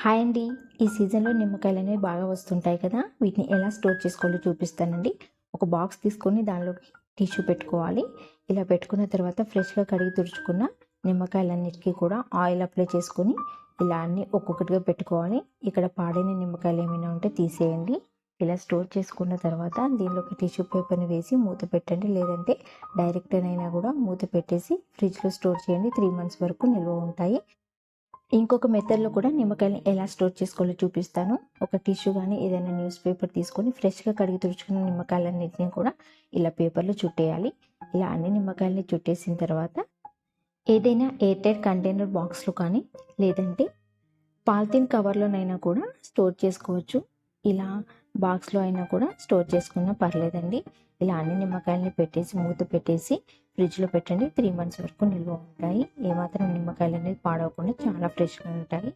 Hi అండి. ఈ సీజన్‌లో నిమ్మకాయలనేవి బాగా వస్తుంటాయి కదా! వీటిని ఎలా స్టోర్ చేసుకోవాలో చూపిస్తానండి. ఒక బాక్స్ తీసుకొని దానిలోకి టిష్యూ పెట్టుకోవాలి. ఇలా పెట్టుకున్న తర్వాత ఫ్రెష్‌గా కడిగి తుడుచుకున్న నిమ్మకాయలన్నిటికీ కూడా ఆయిల్ అప్లై చేసుకొని ఇలా అన్నీ ఒక్కొక్కటిగా పెట్టుకోవాలి. ఇక్కడ పాడైన నిమ్మకాయలు ఏమైనా ఉంటే తీసేయండి. ఇలా స్టోర్ చేసుకున్న తర్వాత దీనిలోకి టిష్యూ పేపర్‌ని వేసి మూత పెట్టండి. లేదంటే డైరెక్ట్‌నైనా కూడా మూత పెట్టేసి ఫ్రిడ్జ్‌లో స్టోర్ చేయండి. 3 మంత్స్ వరకు నిల్వ ఉంటాయి. ఇంకొక మెథడ్‌లో కూడా నిమ్మకాయలని ఎలా స్టోర్ చేసుకోవాలో చూపిస్తాను. ఒక టిష్యూ గానీ, ఏదైనా న్యూస్ పేపర్ తీసుకొని ఫ్రెష్‌గా కడిగి తుడుచుకున్న నిమ్మకాయలన్నిటిని కూడా ఇలా పేపర్‌లో చుట్టేయాలి. ఇలా అన్ని నిమ్మకాయలని చుట్టేసిన తర్వాత ఏదైనా ఎయిర్ టైట్ కంటైనర్ బాక్స్‌లో కానీ, లేదంటే పాలిథీన్ కవర్‌లోనైనా కూడా స్టోర్ చేసుకోవచ్చు. ఇలా బాక్స్‌లో అయినా కూడా స్టోర్ చేసుకున్నా పర్లేదండి. ఇలా అన్ని నిమ్మకాయలని పెట్టేసి మూత పెట్టేసి ఫ్రిడ్జ్‌లో పెట్టండి. 3 మంత్స్ వరకు నిల్వ ఉంటాయి. ఏమాత్రం నిమ్మకాయలనేవి పాడవకుండా చాలా ఫ్రెష్‌గా ఉంటాయి.